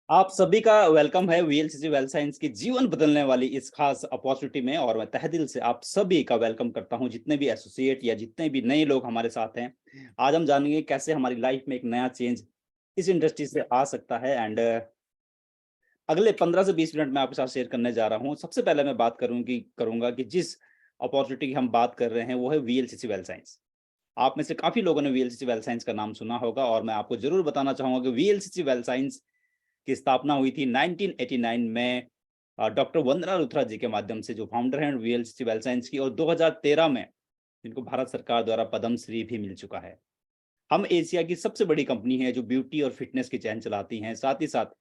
आप सभी का वेलकम है वीएलसीसी वेल साइंस की जीवन बदलने वाली इस खास अपॉर्चुनिटी में। और मैं तहे दिल से आप सभी का वेलकम करता हूं, जितने भी एसोसिएट या जितने भी नए लोग हमारे साथ हैं। आज हम जानेंगे कैसे हमारी लाइफ में एक नया चेंज इस इंडस्ट्री से आ सकता है। एंड अगले 15 से 20 मिनट में आपके साथ शेयर करने जा रहा हूं। सबसे पहले मैं बात करूंगा कि जिस अपॉर्चुनिटी की हम बात कर रहे हैं वो है वीएलसीसी वेल साइंस। आप में से काफी लोगों ने वीएलसीसी वेल साइंस का नाम सुना होगा, और मैं आपको जरूर बताना चाहूंगा कि वीएलसीसी वेल साइंस की स्थापना हुई थी 1989 में डॉक्टर वंदना लुथरा जी के माध्यम से, जो फाउंडर हैं वीएलसीसी वेल साइंस की। और 2013 में इनको भारत सरकार द्वारा पद्म श्री भी मिल चुका है। हम एशिया की सबसे बड़ी कंपनी है जो ब्यूटी और फिटनेस की चैन चलाती हैं। साथ ही साथ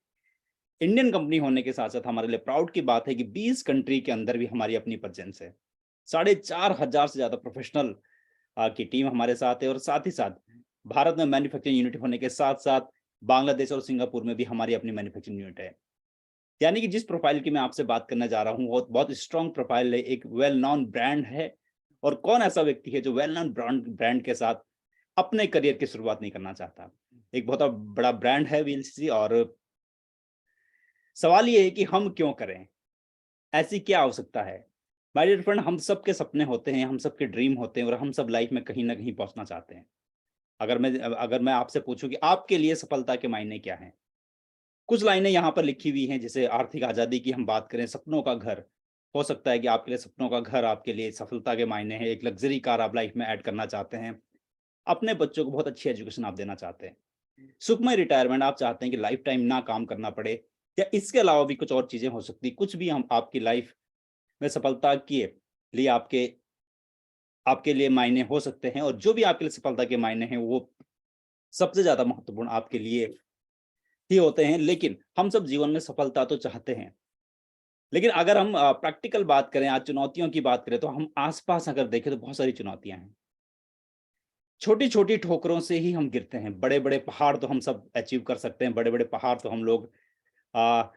इंडियन कंपनी होने के साथ साथ हमारे लिए प्राउड की बात है कि 20 कंट्री के अंदर भी हमारी अपनी प्रेजेंस है। 4,500 से ज्यादा प्रोफेशनल की टीम हमारे साथ है। और साथ ही साथ भारत में मैन्युफैक्चरिंग यूनिट होने के साथ साथ बांग्लादेश और सिंगापुर में भी हमारी अपनी मैन्युफैक्चरिंग यूनिट है। यानी कि जिस प्रोफाइल की मैं आपसे बात करने जा रहा हूँ वो बहुत स्ट्रॉन्ग प्रोफाइल है, एक वेल नोन ब्रांड है। और कौन ऐसा व्यक्ति है जो वेल नोन ब्रांड के साथ अपने करियर की शुरुआत नहीं करना चाहता। एक बहुत बड़ा ब्रांड है वीएलसीसी। और सवाल ये है कि हम क्यों करें, ऐसी क्या आवश्यकता है। माय डियर फ्रेंड, हम सब के सपने होते हैं, हम सब के ड्रीम होते हैं, और हम सब लाइफ में कहीं ना कहीं पहुंचना चाहते हैं। अगर मैं आपसे पूछूं कि आपके लिए सफलता के मायने क्या हैं, कुछ लाइनें यहाँ पर लिखी हुई हैं। जैसे आर्थिक आजादी की हम बात करें, सपनों का घर। हो सकता है कि आपके लिए सपनों का घर आपके लिए सफलता के मायने हैं। एक लग्जरी कार आप लाइफ में ऐड करना चाहते हैं। अपने बच्चों को बहुत अच्छी एजुकेशन आप देना चाहते हैं। सुखमय रिटायरमेंट आप चाहते हैं कि लाइफ टाइम ना काम करना पड़े। या इसके अलावा भी कुछ और चीजें हो सकती, कुछ भी हम आपकी लाइफ में सफलता के लिए आपके आपके लिए मायने हो सकते हैं। और जो भी आपके लिए सफलता के मायने हैं वो सबसे ज्यादा महत्वपूर्ण आपके लिए ही होते हैं। लेकिन हम सब जीवन में सफलता तो चाहते हैं, लेकिन अगर हम प्रैक्टिकल बात करें, आज चुनौतियों की बात करें, तो हम आस-पास अगर देखें तो बहुत सारी चुनौतियाँ हैं। छोटी-छोटी ठोकरों से ही हम गिरते हैं। बड़े-बड़े पहाड़ तो हम सब अचीव कर सकते हैं, बड़े-बड़े पहाड़ तो हम लोग अ,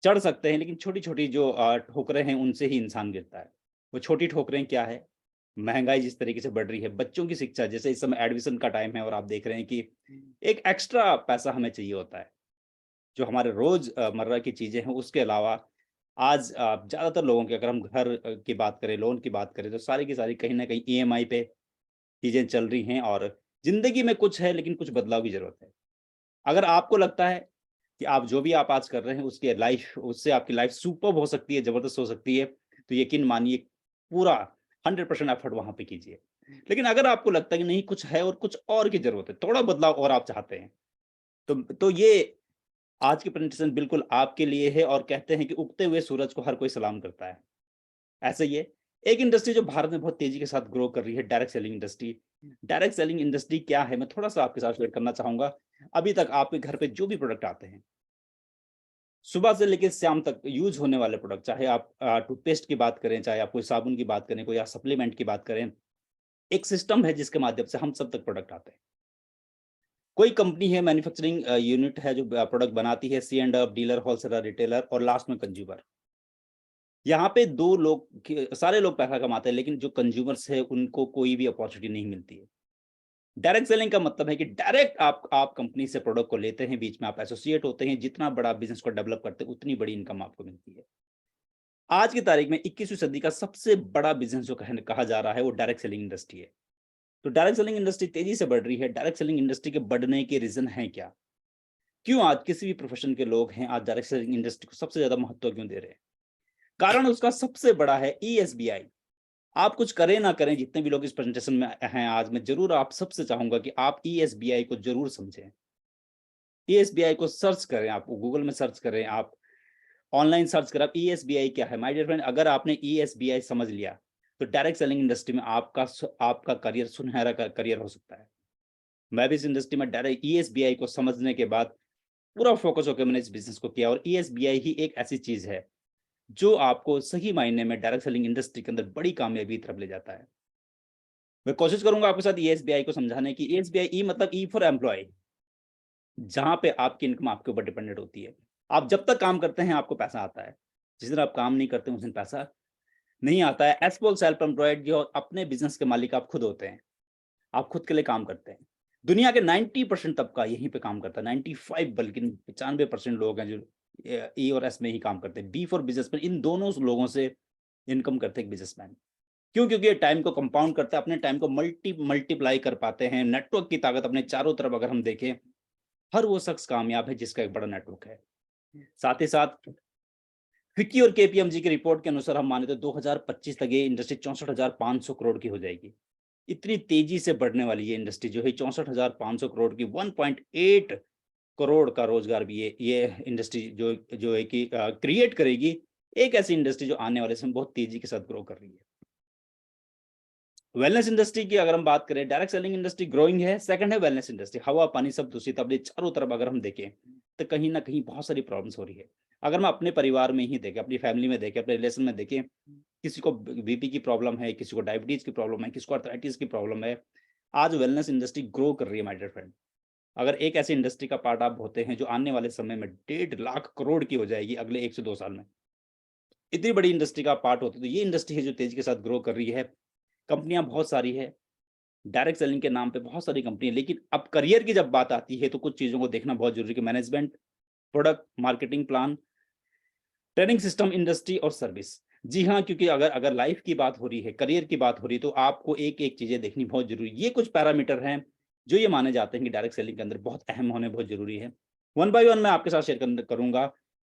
चढ़ सकते हैं, लेकिन छोटी-छोटी जो ठोकरें हैं उनसे ही इंसान गिरता है। वो छोटी ठोकरें क्या है? महँगाई जिस तरीके से बढ़ रही है, बच्चों की शिक्षा, जैसे इस समय एडमिशन का टाइम है और आप देख रहे हैं कि एक एक्स्ट्रा पैसा हमें चाहिए होता है। जो हमारे मर्रा की चीज़ें हैं उसके अलावा आज ज़्यादातर लोगों के, अगर हम घर की बात करें, लोन की बात करें, तो सारी की सारी कहीं न कहीं ईएमआई पे चीज़ें चल रही हैं। और ज़िंदगी में कुछ है लेकिन कुछ बदलाव की ज़रूरत है। अगर आपको लगता है कि आप जो भी आप आज कर रहे हैं उससे आपकी लाइफ़ सुपर्ब हो सकती है, ज़बरदस्त हो सकती है, तो यकीन मानिए पूरा 100% एफर्ट वहाँ पे कीजिए। लेकिन अगर आपको लगता है कि नहीं, कुछ है और कुछ और की ज़रूरत है, थोड़ा बदलाव और आप चाहते हैं, तो ये आज की प्रेज़ेंटेशन बिल्कुल आपके लिए है। और कहते हैं कि उगते हुए सूरज को हर कोई सलाम करता है। ऐसे ही है एक इंडस्ट्री जो भारत में बहुत तेज़ी के साथ ग्रो कर रही है, direct selling industry. Direct selling industry क्या है, मैं थोड़ा-सा आपके साथ शेयर करना चाहूँगा। अभी तक आपके घर पे जो भी प्रोडक्ट आते हैं, सुबह से लेके शाम तक यूज़ होने वाले प्रोडक्ट, चाहे आप टूथपेस्ट की बात करें, चाहे आप कोई साबुन की बात करें, कोई आप सप्लीमेंट की बात करें, एक सिस्टम है जिसके माध्यम से हम सब तक प्रोडक्ट आते हैं। कोई कंपनी है, मैन्युफैक्चरिंग यूनिट है जो प्रोडक्ट बनाती है, C and F, dealer, wholesaler, retailer और लास्ट में कंज्यूमर। यहाँ पे 2 लोग के सारे लोग पैसा कमाते हैं, लेकिन जो कंज्यूमर्स है उनको कोई भी अपॉर्च्युनिटी नहीं मिलती है। डायरेक्ट सेलिंग का मतलब है कि डायरेक्ट आप कंपनी से प्रोडक्ट को लेते हैं, बीच में आप एसोसिएट होते हैं, जितना बड़ा बिज़नेस को डेवलप करते हैं, उतनी बड़ी इनकम आपको मिलती है। आज की तारीख में 21वीं सदी का सबसे बड़ा बिज़नेस जो कहा जा रहा है वो डायरेक्ट सेलिंग इंडस्ट्री है। तो डायरेक्ट सेलिंग इंडस्ट्री तेज़ी से बढ़ रही है। डायरेक्ट सेलिंग इंडस्ट्री के बढ़ने के रीज़न हैं क्या? क्यों आज किसी भी प्रोफ़ेशन के लोग हैं, आज डायरेक्ट सेलिंग इंडस्ट्री को सबसे ज़्यादा महत्व क्यों दे रहे हैं? कारण उसका सबसे बड़ा है ईएसबीआई। आप कुछ करें ना करें, जितने भी लोग इस प्रेज़ेंटेशन में हैं आज, मैं ज़रूर आप सबसे चाहूँगा कि आप ईएसबीआई को ज़रूर समझें। ईएसबीआई को सर्च करें, आप गूगल में सर्च करें, आप ऑनलाइन सर्च करें, आप ईएसबीआई क्या है? माय डियर फ्रेंड, अगर आपने ईएसबीआई समझ लिया, तो डायरेक्ट सेलिंग इंडस्ट्री में आपका करियर सुनहरा करियर हो सकता है। मैं भी इस इंडस्ट्री में डायरेक्ट ईएसबीआई को समझने के बाद पूरा फ़ोकस होके मैंने इस बिज़नेस को किया। और ईएसबीआई ही एक ऐसी चीज़ है, जो आपको सही मायने में डायरेक्ट सेलिंग इंडस्ट्री के अंदर बड़ी कामयाबी की तरफ ले जाता है। मैं कोशिश करूँगा आपके साथ ईएसबीआई को समझाने की। ईएसबीआई, ई मतलब ई फॉर एम्प्लॉयी, जहाँ पे आपकी इनकम आपके ऊपर डिपेंडेंट होती है। आप जब तक काम करते हैं आपको पैसा आता है। जिस दिन आप काम नहीं करते हैं उस दिन पैसा नहीं आता है। एज़ फॉर सेल्फ एम्प्लॉयड, जो अपने बिज़नेस के मालिक आप खुद होते हैं। आप खुद के लिए काम करते हैं। दुनिया के 90% तबका यहीं पे काम करता है, 95 बल्कि 95% लोग हैं जो ए और एस में ही काम करते हैं। बी फॉर बिज़नेसमैन, इन दोनों लोगों से इनकम करते हैं एक बिज़नेसमैन। क्यों? क्योंकि ये टाइम को कंपाउंड करते हैं, अपने टाइम को मल्टीप्लाई कर पाते हैं। नेटवर्क की ताकत अपने चारों तरफ अगर हम देखें, हर वो शख्स कामयाब है जिसका एक बड़ा नेटवर्क है। साथ ही साथ फिक्की और केपीएमजी की रिपोर्ट के अनुसार हम माने तो 2025 तक ये इंडस्ट्री 64,500 करोड़ की हो जाएगी। इतनी तेजी से बढ़ने वाली ये इंडस्ट्री जो है 64,500 करोड़ की, 1.8 करोड़ का रोजगार भी ये इंडस्ट्री जो है कि क्रिएट करेगी। एक ऐसी इंडस्ट्री जो आने वाले समय बहुत तेजी के साथ ग्रो कर रही है। वेलनेस इंडस्ट्री की अगर हम बात करें, डायरेक्ट सेलिंग इंडस्ट्री ग्रोइंग है, सेकंड है वेलनेस इंडस्ट्री। हवा पानी सब दूषित, अपने चारों तरफ अगर हम देखें तो कहीं ना कहीं बहुत सारी प्रॉब्लम्स हो रही है। अगर मैं अपने परिवार में ही देखें, अपनी फैमिली में देखें, अपने रिलेशन में देखें, किसी को बीपी की प्रॉब्लम है, किसी को डायबिटीज की प्रॉब्लम है, किसी को आर्थराइटिस की प्रॉब्लम है। आज वेलनेस इंडस्ट्री ग्रो कर रही है माय डियर फ्रेंड। अगर एक ऐसी इंडस्ट्री का पार्ट आप होते हैं जो आने वाले समय में 1.5 लाख करोड़ की हो जाएगी अगले 1 से 2 साल में, इतनी बड़ी इंडस्ट्री का पार्ट होते तो ये इंडस्ट्री है जो तेजी के साथ ग्रो कर रही है। कंपनियां बहुत सारी है, डायरेक्ट सेलिंग के नाम पे बहुत सारी कंपनी है, लेकिन अब करियर की जब बात आती है तो कुछ चीज़ों को देखना बहुत ज़रूरी है कि management, product, marketing plan, training system, industry और सर्विस। जी हाँ, क्योंकि अगर अगर लाइफ की बात हो रही है, करियर की बात हो रही है, तो आपको एक-एक चीज़ें देखनी बहुत ज़रूरी है। ये कुछ पैरामीटर हैं, जो ये माने जाते हैं कि डायरेक्ट सेलिंग के अंदर बहुत अहम होने बहुत ज़रूरी है। वन बाय वन मैं आपके साथ शेयर करूँगा।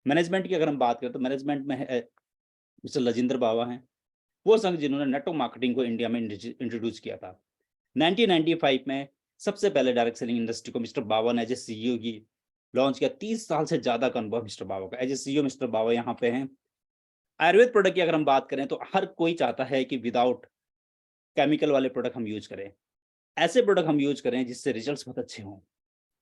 मैनेजमेंट की अगर हम बात करें तो मैनेजमेंट में है मिस्टर राजेंद्र बाबा हैं। वो संघ जिन्होंने नेटवर्क मार्केटिंग को इंडिया में इंट्रोड्यूस किया था। 1995 में सबसे पहले डायरेक्ट सेलिंग इंडस्ट्री को मिस्टर बावा ने एज ए सीईओ की लॉन्च किया। 30 साल से ज़्यादा का अनुभव मिस्टर बावा का। एज ए सीईओ मिस्टर बावा यहाँ पे हैं। आयुर्वेद प्रोडक्ट की अगर हम बात करें तो हर कोई चाहता है कि विदाउट केमिकल वाले प्रोडक्ट हम यूज़ करें। ऐसे प्रोडक्ट हम यूज़ करें जिससे रिजल्ट्स बहुत अच्छे हों।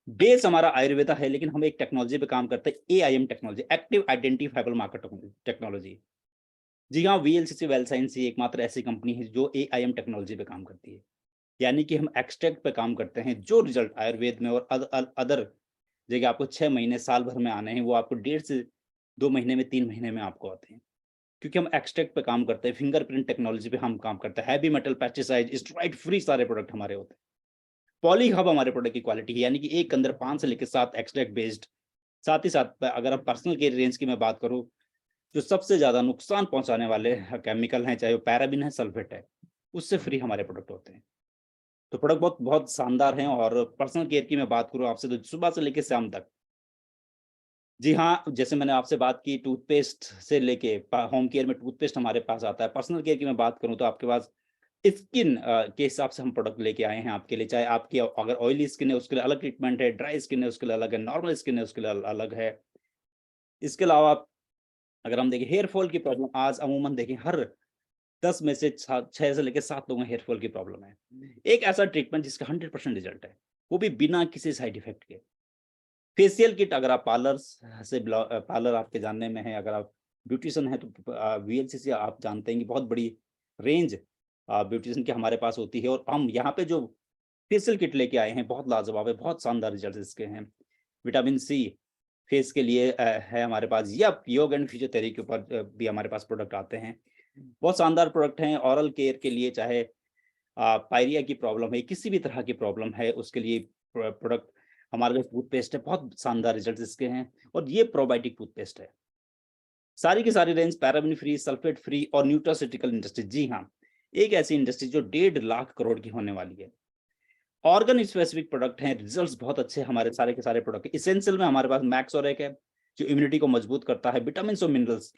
बेस हमारा आयुर्वेदा है, लेकिन हम एक टेक्नोलॉजी पे काम करते हैं, AIM technology, active identifiable marker technology. जी हाँ, वीएलसीसी वेल साइंस ही एकमात्र ऐसी कंपनी है जो एआईएम टेक्नोलॉजी पे काम करती है। यानी कि हम एक्सट्रैक्ट पे काम करते हैं, जो रिजल्ट आयुर्वेद में और अदर जगह आपको 6 महीने, साल भर में आने हैं, वो आपको 1.5 से 2 महीने में, 3 महीने में आपको आते हैं। क्योंकि हम एक्सट्रैक्ट पे काम करते हैं, फिंगरप्रिंट टेक्नोलॉजी पे हम काम करते हैं, heavy metal, pesticide, steroid free सारे प्रोडक्ट हमारे होते हैं। पॉली हब हमारे प्रोडक्ट की क्वालिटी है, यानी कि एक के अंदर 5 से लेके 7 एक्सट्रैक्ट बेस्ड। साथ ही साथ अगर हम पर्सनल केयर रेंज की मैं बात करूँ, जो सबसे ज़्यादा नुकसान पहुँचाने वाले केमिकल हैं, चाहे वो पैराबिन है, सल्फेट है, उससे फ्री हमारे प्रोडक्ट होते हैं। तो प्रोडक्ट बहुत बहुत शानदार हैं। और पर्सनल केयर की मैं बात करूँ आपसे तो सुबह से लेके शाम तक। जी हाँ, जैसे मैंने आपसे बात की टूथपेस्ट से लेके होम केयर में टूथपेस्ट हमारे पास आता है। पर्सनल केयर की मैं बात करूँ तो आपके पास स्किन के हिसाब से हम प्रोडक्ट लेके आए हैं आपके लिए। चाहे आपकी अगर ऑयली स्किन है उसके लिए अलग ट्रीटमेंट है, ड्राई स्किन है उसके लिए अलग है, नॉर्मल स्किन है उसके लिए अलग है। इसके अलावा अगर हम देखें हेयर फॉल की प्रॉब्लम, आज अमूमन देखें हर 10 में से 6 से लेके 7 लोगों में हेयर फॉल की प्रॉब्लम है। एक ऐसा ट्रीटमेंट जिसका 100% रिजल्ट है, वो भी बिना किसी साइड इफेक्ट के। फेशियल किट अगर आप पार्लर आपके जानने में है, अगर आप ब्यूटिशियन हैं तो वीएलसीसी आप जानते हैं कि बहुत बड़ी रेंज ब्यूटिशियन की हमारे पास होती है। और हम यहाँ पे जो फेशियल किट लेके आए हैं बहुत लाजवाब है, बहुत शानदार रिजल्ट इसके हैं। विटामिन सी फेस के लिए है हमारे पास, या योग एंड फिजियोथेरेपी के ऊपर भी हमारे पास प्रोडक्ट आते हैं। बहुत शानदार प्रोडक्ट हैं ओरल केयर के लिए, चाहे पायरिया की प्रॉब्लम है, किसी भी तरह की प्रॉब्लम है उसके लिए प्रोडक्ट हमारे पास। टूथपेस्ट है, बहुत शानदार रिजल्ट इसके हैं। और ये प्रोबायोटिक टूथपेस्ट है। सारी की सारी range paraben free, sulphate free और न्यूट्रास्यूटिकल इंडस्ट्री। जी हाँ, एक ऐसी इंडस्ट्री जो 1.5 लाख करोड़ की होने वाली है। ऑर्गन स्पेसिफिक प्रोडक्ट हैं, रिजल्ट्स बहुत अच्छे हमारे सारे के सारे प्रोडक्ट। एसेंशियल में हमारे पास मैक्स और एक है जो इम्यूनिटी को मजबूत करता है। विटामिन और मिनरल्स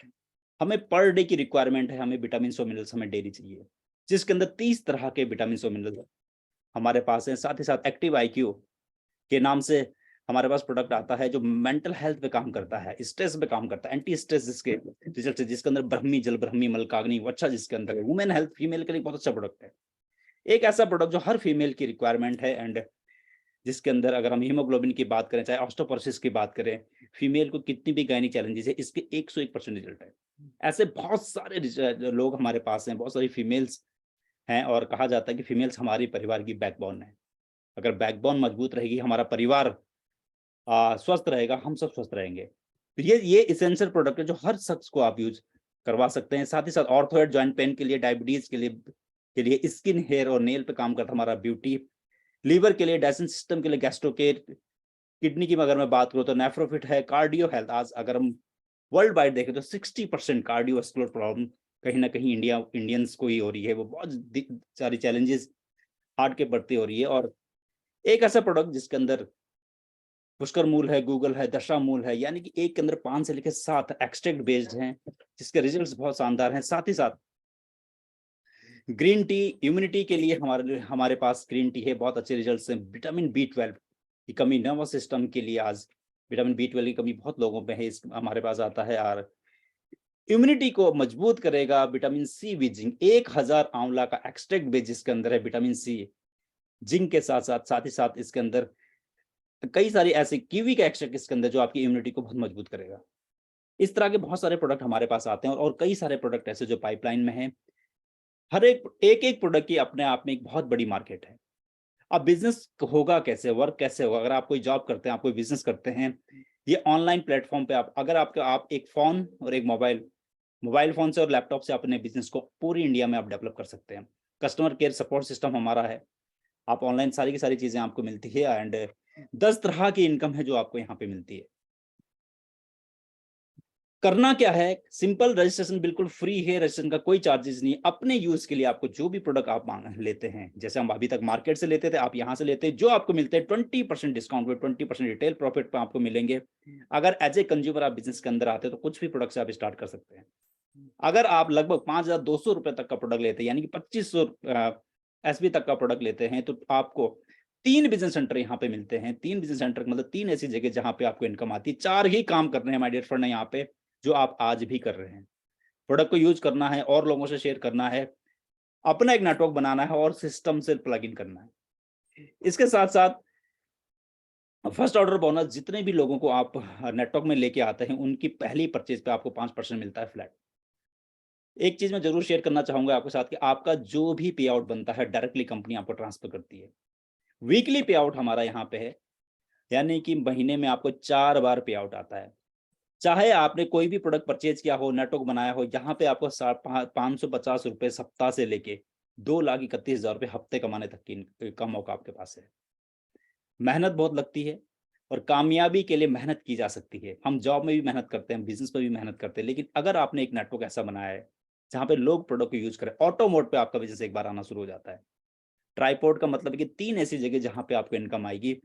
हमें पर डे की रिक्वायरमेंट है, हमें विटामिन और मिनरल्स हमें डेली चाहिए, जिसके अंदर 30 तरह के विटामिन और मिनरल्स हमारे पास हैं। साथ ही साथ एक्टिव आईक्यू के नाम से हमारे पास प्रोडक्ट आता है जो मेंटल हेल्थ पे काम करता है, स्ट्रेस पे काम करता है, एंटी स्ट्रेस जिसके रिजल्ट है, जिसके अंदर ब्रह्मी, जल ब्रह्मी, मलकाग्नि अच्छा जिसके अंदर है। वुमेन हेल्थ, फीमेल के लिए बहुत अच्छा प्रोडक्ट है। एक ऐसा प्रोडक्ट जो हर फीमेल की रिक्वायरमेंट है, एंड जिसके अंदर अगर हम हीमोग्लोबिन की बात करें, चाहे ऑस्टियोपोरोसिस की बात करें, फीमेल को कितनी भी गायनी चैलेंजेस है, इसके 101% रिजल्ट है। ऐसे बहुत सारे लोग हमारे पास हैं, बहुत सारी फीमेल्स हैं, और कहा जाता है कि फीमेल्स हमारी परिवार की बैकबोन है। अगर बैकबोन मजबूत रहेगी, हमारा परिवार स्वस्थ रहेगा, हम सब स्वस्थ रहेंगे। तो ये एसेंशियल प्रोडक्ट है जो हर शख्स को आप यूज़ करवा सकते हैं। साथ ही साथ ऑर्थोइड जॉइंट पेन के लिए, डायबिटीज़ के लिए, स्किन, हेयर और नेल पे काम करता है हमारा ब्यूटी लीवर के लिए, डाइजेशन सिस्टम के लिए गैस्ट्रोकेयर, किडनी की अगर मैं बात करूँ तो नेफ्रोफिट है, कार्डियो हेल्थ। आज अगर हम वर्ल्ड वाइड देखें तो 60% कार्डियोवास्कुलर प्रॉब्लम कहीं न कहीं इंडियंस को ही हो रही है। वो बहुत सारी चैलेंजेस हार्ट के प्रति हो रही है। और एक ऐसा प्रोडक्ट जिसके अंदर पुष्कर मूल है, गूगल है, दशा मूल है, यानी कि एक के अंदर 5 से लेकर 7 एक्सट्रैक्ट बेस्ड हैं, जिसके रिजल्ट्स बहुत शानदार हैं। साथ ही साथ ग्रीन टी इम्यूनिटी के लिए हमारे पास ग्रीन टी है, बहुत अच्छे रिजल्ट्स हैं। विटामिन बी 12 की कमी नर्वस सिस्टम के लिए, आज विटामिन बी 12 की कमी बहुत लोगों में है, इस हमारे पास आता है। और इम्यूनिटी को मजबूत करेगा विटामिन सी विद जिंक, 1000 आंवला का एक्सट्रैक्ट बेस जिसके अंदर है विटामिन सी, जिंक के साथ ही साथ इसके अंदर कई सारी ऐसे कीवी का एक्सट्रैक्ट इसके अंदर जो आपकी इम्यूनिटी को बहुत मजबूत करेगा। इस तरह के बहुत सारे प्रोडक्ट हमारे पास आते हैं, और कई सारे प्रोडक्ट ऐसे जो पाइपलाइन में हैं। हर एक प्रोडक्ट की अपने आप में एक बहुत बड़ी मार्केट है। अब बिज़नेस होगा कैसे, वर्क कैसे होगा? अगर आप कोई जॉब करते हैं, आप कोई बिज़नेस करते हैं, ये ऑनलाइन प्लेटफ़ॉर्म पे आप एक फ़ोन और एक मोबाइल फ़ोन से और लैपटॉप से अपने बिज़नेस को पूरी इंडिया में आप डेवलप कर सकते हैं। कस्टमर केयर सपोर्ट सिस्टम हमारा है। आप ऑनलाइन सारी की सारी चीज़ें आपको मिलती है, एंड 10 तरह की इनकम है जो आपको यहाँ पे मिलती है। करना क्या है? सिंपल रजिस्ट्रेशन बिल्कुल फ्री है, रजिस्ट्रेशन का कोई चार्जेस नहीं। अपने यूज़ के लिए आपको जो भी प्रोडक्ट आप माँग लेते हैं, जैसे हम अभी तक मार्केट से लेते थे, आप यहाँ से लेते हैं, जो आपको मिलते हैं 20% डिस्काउंट पे, 20% रिटेल प्रॉफिट पे आपको मिलेंगे। अगर एज़ ए कंज्यूमर आप बिज़नेस के अंदर आते हैं, तो कुछ भी प्रोडक्ट से आप स्टार्ट कर सकते हैं। अगर आप लगभग ₹5200 तक का प्रोडक्ट लेते हैं, यानी कि 2500 एसपी तक का प्रोडक्ट लेते हैं, तो आपको 3 बिज़नेस सेंटर यहाँ पे मिलते हैं। 3 बिज़नेस सेंटर मतलब 3 ऐसी जगह जहाँ पे आपको इनकम आती है। 4 ही काम कर रहे हैं माय डियर फ्रेंड यहाँ पे, जो आप आज भी कर रहे हैं। प्रोडक्ट को यूज़ करना है और लोगों से शेयर करना है, अपना एक नेटवर्क बनाना है और सिस्टम से प्लग इन करना है। इसके साथ-साथ फर्स्ट ऑर्डर बोनस जितने भी लोगों को आप नेटवर्क में लेके आते हैं, उनकी पहली परचेज़ पे आपको 5% मिलता है फ्लैट। एक चीज़ मैं ज़रूर शेयर करना चाहूँगा आपके साथ कि आपका जो भी पे आउट बनता है, डायरेक्टली कंपनी आपको ट्रांसफ़र करती है। वीकली पे आउट हमारा यहाँ पे है, यानी कि महीने में आपको 4 बार पे आउट आता है। चाहे आपने कोई भी प्रोडक्ट परचेज़ किया हो, नेटवर्क बनाया हो, यहाँ पे आपको सा पा ₹550 सप्ताह से लेके ₹2,31,000 हफ्ते कमाने तक का मौका आपके पास है। मेहनत बहुत लगती है, और कामयाबी के लिए मेहनत की जा सकती है। हम जॉब में भी मेहनत करते हैं, बिज़नेस में भी मेहनत करते हैं, लेकिन अगर आपने एक नेटवर्क ऐसा बनाया है, जहाँ पे लोग प्रोडक्ट को यूज़ करें, ऑटो मोड पे आपका बिज़नेस एक बार आना शुरू हो जाता है। ट्राइपॉड का मतलब है कि 3 ऐसी जगह जहाँ पे आपको इनकम आएगी।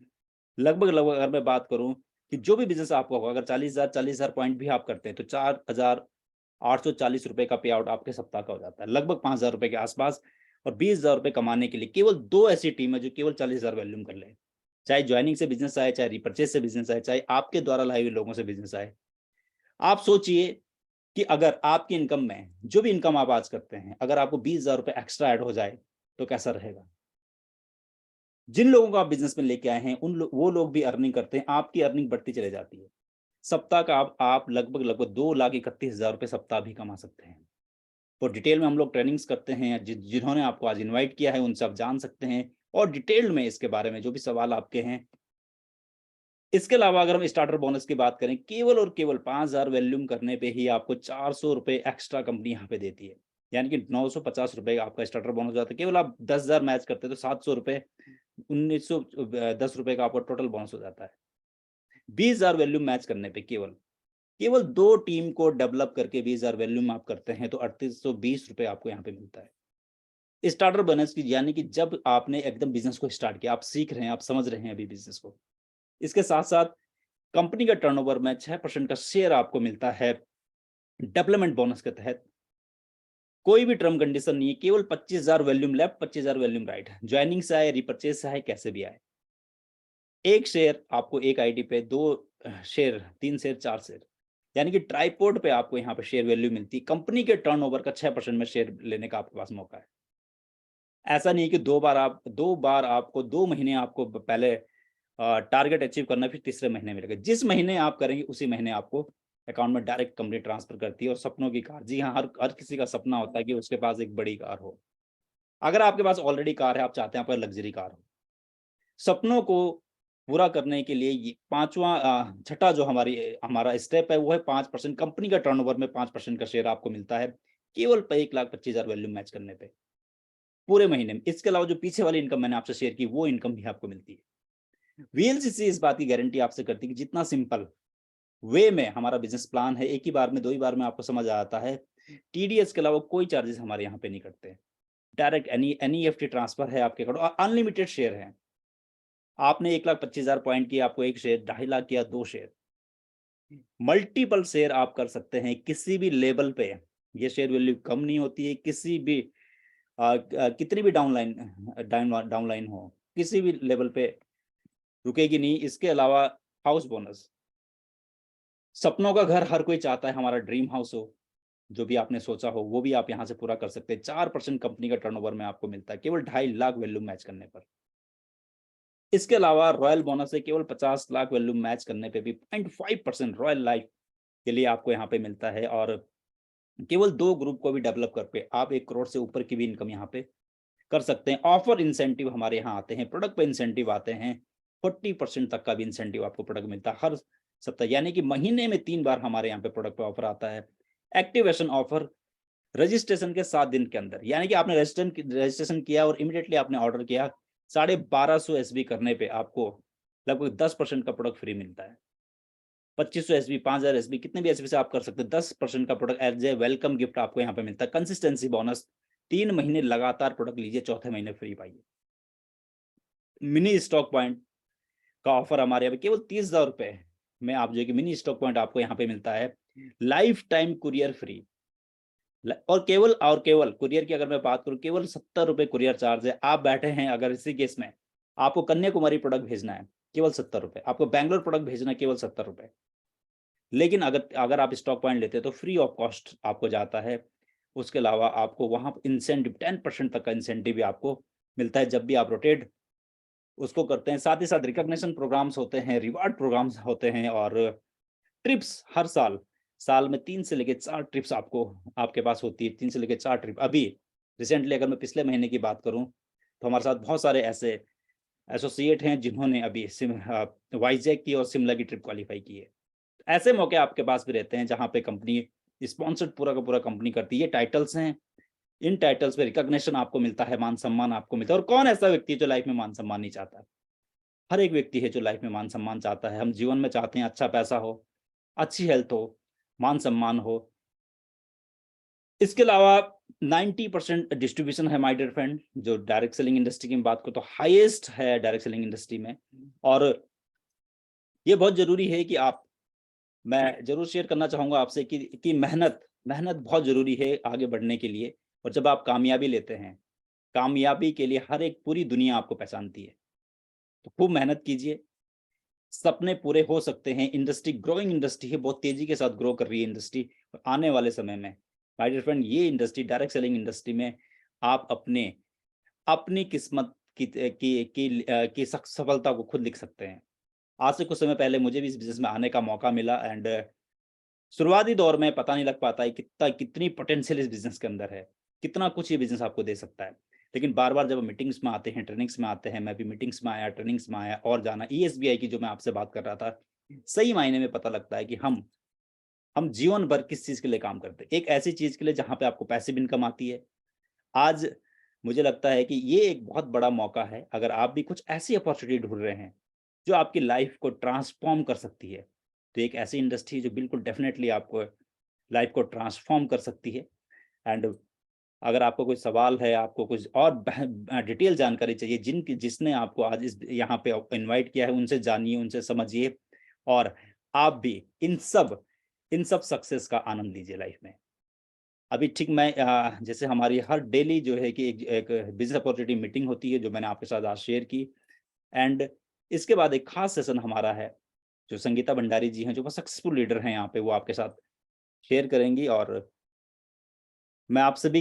लगभग अगर मैं बात करूँ कि जो भी बिज़नेस आपका होगा, अगर 40,000 पॉइंट भी आप करते हैं, तो ₹4,840 का पे आउट आपके सप्ताह का हो जाता है, लगभग ₹5,000 के आस-पास। और ₹20,000 कमाने के लिए केवल 2 ऐसी टीम है जो केवल 40,000 वॉल्यूम कर ले। चाहे जॉइनिंग से बिज़नेस आए, चाहे रिपर्चेज़ से बिज़नेस आए, चाहे आपके द्वारा लाए हुए लोगों से बिज़नेस आए। आप सोचिए कि अगर आपकी इनकम में जो भी इनकम आप आज करते हैं, अगर आपको ₹20,000 एक्स्ट्रा ऐड हो जाए, तो कैसा रहेगा? जिन लोगों को आप बिज़नेस में लेके आए हैं, वो लोग भी अर्निंग करते हैं, आपकी अर्निंग बढ़ती चली जाती है। सप्ताह का आप लगभग 2,31,000 सप्ताह भी कमा सकते हैं। तो डिटेल में हम लोग ट्रेनिंग्स करते हैं, जिन्होंने आपको आज इनवाइट किया है, उनसे आप जान सकते हैं, और डिटेल में इसके बारे में जो भी सवाल आपके हैं। इसके अलावा अगर हम स्टार्टर बोनस की बात करें, केवल और केवल 5,000 वॉल्यूम करने पे ही आपको ₹400 एक्स्ट्रा कंपनी यहाँ पे देती है। यानी कि ₹950 आपका स्टार्टर बोनस हो जाता है। केवल आप 10,000 मैच करते हैं तो ₹700, 1910 का आपका टोटल बोनस हो जाता है। 20,000 वॉल्यूम मैच करने पे केवल 2 टीम को डेवलप करके 20,000 वॉल्यूम आप करते हैं, तो ₹3820 आपको यहाँ पे मिलता है। स्टार्टर बोनस की, यानी कि जब आपने एकदम बिज़नेस को स्टार्ट किया, आप सीख रहे हैं, आप समझ रहे हैं अभी बिज़नेस को। इसके साथ-साथ कंपनी का टर्नओवर में 6% का शेयर आपको मिलता है डेवलपमेंट बोनस के तहत। कोई भी टर्म कंडीशन नहीं है, केवल 25,000 volume left, 25,000 volume right. Joining से आए, रिपर्चेज से आए, कैसे भी आए। 1 शेयर आपको 1 आईडी पे, 2 शेयर, 3 शेयर, 4 शेयर, यानी कि ट्राइपॉड पे आपको यहाँ पे शेयर वैल्यू मिलती है। कंपनी के टर्नओवर का 6% में शेयर लेने का आपके पास मौका है। ऐसा नहीं है कि 2 बार आपको 2 महीने आपको पहले टारगेट अचीव करना है, फिर तीसरे महीने मिलेगा। जिस महीने आप करेंगे, उसी महीने आपको अकाउंट में डायरेक्ट कंपनी ट्रांसफर करती है। और सपनों की कार, जी हाँ, हर हर किसी का सपना होता है कि उसके पास एक बड़ी कार हो। अगर आपके पास ऑलरेडी कार है, आप चाहते हैं आपका लग्ज़री कार हो। सपनों को पूरा करने के लिए ये छठा जो हमारा स्टेप है, वो है 5%। कंपनी का टर्नओवर में 5% का शेयर आपको मिलता है, केवल 1,25,000 वैल्यू मैच करने पे। पूरे महीने में। इसके अलावा जो पीछे वाली इनकम मैंने आपसे शेयर की, वो इनकम भी आपको मिलती है। वीएलसीसी इस बात की गारंटी आपसे करती है कि जितना सिंपल वे में हमारा बिजनेस प्लान है, एक ही बार में, 2 ही बार में आपको समझ आ जाता है। टीडीएस के अलावा कोई चार्जेस हमारे यहाँ पे नहीं कटते। डायरेक्ट एनईएफटी ट्रांसफर है आपके अकाउंट और अनलिमिटेड शेयर है। आपने 1,25,000 पॉइंट किया, आपको 1 शेयर, 2.5 लाख किया, 2 शेयर। मल्टीपल शेयर आप कर सकते हैं किसी भी लेवल पे। ये शेयर वैल्यू कम नहीं होती है किसी भी कितनी भी डाउनलाइन हो, किसी भी लेवल पे रुकेगी नहीं। इसके अलावा हाउस बोनस, सपनों का घर हर कोई चाहता है, हमारा ड्रीम हाउस हो, जो भी आपने सोचा हो वो भी आप यहाँ से पूरा कर सकते हैं। 4% कंपनी का टर्नओवर में आपको मिलता है केवल 2.5 लाख वैल्यू मैच करने पर। इसके अलावा रॉयल बोनस है केवल 50 लाख वैल्यू मैच करने पे भी 0.5% रॉयल लाइफ के लिए आपको यहाँ पे मिलता है। और केवल 2 ग्रुप को भी डेवलप करके आप 1 करोड़ से ऊपर की भी इनकम यहाँ पे कर सकते हैं। ऑफर इंसेंटिव हमारे यहाँ आते हैं, प्रोडक्ट पे इंसेंटिव आते हैं, 40% तक का भी इंसेंटिव आपको प्रोडक्ट मिलता है हर सप्ताह, यानी कि महीने में 3 बार हमारे यहाँ पे प्रोडक्ट पे ऑफर आता है। एक्टिवेशन ऑफर रजिस्ट्रेशन के 7 दिन के अंदर, यानी कि आपने रजिस्ट्रेशन किया और इमीडिएटली आपने ऑर्डर किया, 1250 एसबी करने पे आपको लगभग 10% का प्रोडक्ट फ्री मिलता है। 2500 एसबी, 5000 एसबी, कितने भी एसबी से आप कर सकते हैं। 10% का product as a welcome gift आपको यहाँ पे मिलता है। कंसिस्टेंसी बोनस, 3 महीने लगातार प्रोडक्ट लीजिए, चौथे महीने फ्री पाइए। मिनी स्टॉक पॉइंट का ऑफर हमारे यहाँ पे केवल 30,000 रुपए में आप जो है कि मिनी स्टॉक पॉइंट आपको यहाँ पे मिलता है। लाइफ टाइम कुरियर फ्री, और केवल कुरियर की अगर मैं बात करूं, केवल 70 रुपए कुरियर चार्ज है। आप बैठे हैं, अगर इसी केस में आपको कन्याकुमारी प्रोडक्ट भेजना है केवल 70 रुपए, आपको बैंगलोर प्रोडक्ट भेजना है केवल 70 रुपए। लेकिन अगर आप स्टॉक पॉइंट लेते हैं तो फ्री ऑफ कॉस्ट आपको जाता है। उसके अलावा आपको वहां इंसेंटिव 10% तक का इंसेंटिव भी आपको मिलता है जब भी आप रोटेट उसको करते हैं। साथ ही साथ रिकॉग्निशन प्रोग्राम्स होते हैं, रिवार्ड प्रोग्राम्स होते हैं, और ट्रिप्स हर साल में 3 से लेके 4 ट्रिप्स आपको आपके पास होती है। 3 से लेके 4 ट्रिप। अभी रिसेंटली अगर मैं पिछले महीने की बात करूं तो हमारे साथ बहुत सारे ऐसे एसोसिएट हैं जिन्होंने अभी वाइजैक की और शिमला की ट्रिप क्वालिफाई की है। ऐसे मौके आपके पास भी रहते हैं जहाँ पे कंपनी स्पॉन्सर्ड पूरा का पूरा कंपनी करती है। ये टाइटल्स हैं, इन टाइटल्स पे रिकॉग्निशन आपको मिलता है, मान सम्मान आपको मिलता है। और कौन ऐसा व्यक्ति है जो लाइफ में मान सम्मान नहीं चाहता? हर एक व्यक्ति है जो लाइफ में मान सम्मान चाहता है। हम जीवन में चाहते हैं अच्छा पैसा हो, अच्छी हेल्थ हो, मान सम्मान हो। इसके अलावा 90% डिस्ट्रीब्यूशन है माय डियर फ्रेंड। जो डायरेक्ट सेलिंग इंडस्ट्री की बात करूं तो हाईएस्ट है डायरेक्ट सेलिंग इंडस्ट्री में। और ये बहुत जरूरी है कि मैं जरूर शेयर करना चाहूंगा आपसे कि मेहनत बहुत जरूरी है आगे बढ़ने के लिए। और जब आप कामयाबी लेते हैं, कामयाबी के लिए हर एक पूरी दुनिया आपको पहचानती है। तो खूब मेहनत कीजिए, सपने पूरे हो सकते हैं। इंडस्ट्री ग्रोइंग इंडस्ट्री है, बहुत तेजी के साथ ग्रो कर रही है इंडस्ट्री। आने वाले समय में माय डियर फ्रेंड, ये इंडस्ट्री डायरेक्ट सेलिंग इंडस्ट्री में आप अपनी किस्मत की सफलता को खुद लिख सकते हैं। आज से कुछ समय पहले मुझे भी इस बिज़नेस में आने का मौका मिला, एंड शुरुआती दौर में पता नहीं लग पाता है कितनी पोटेंशियल इस बिज़नेस के अंदर है, कितना कुछ ये बिज़नेस आपको दे सकता है। लेकिन बार-बार जब मीटिंग्स में आते हैं, ट्रेनिंग्स में आते हैं, मैं भी मीटिंग्स में आया, ट्रेनिंग्स में आया और जाना, ईएसबीआई की जो मैं आपसे बात कर रहा था, सही मायने में पता लगता है कि हम जीवन भर किस चीज़ के लिए काम करते हैं। एक ऐसी चीज़ के लिए जहाँ पे आपको पैसिव इनकम आती है। आज मुझे लगता है कि ये एक बहुत बड़ा मौका है, अगर आप भी कुछ ऐसी अपॉर्चुनिटी ढूँढ रहे हैं, जो आपकी लाइफ़ को ट्रांसफ़ॉर्म कर सकती है। तो एक ऐसी इंडस्ट्री जो बिल्कुल डेफ़िनेटली आपको लाइफ़ को ट्रांसफ़ॉर्म कर सकती है। एंड अगर आपको कोई सवाल है, आपको कुछ और डिटेल जानकारी चाहिए, जिसने आपको आज इस यहाँ पे इनवाइट किया है, उनसे जानिए, उनसे समझिए, और आप भी इन सब सक्सेस का आनंद लीजिए लाइफ़ में। अभी ठीक मैं जैसे हमारी हर डेली जो है कि एक बिज़नेस अपॉर्चुनिटी मीटिंग होती है, जो मैंने आपके साथ आज शेयर की। एंड इसके बाद एक खास सेशन हमारा है, जो संगीता भंडारी जी हैं, जो बहुत सक्सेसफुल लीडर हैं यहाँ पे, वो आपके साथ शेयर करेंगी। और मैं आप सभी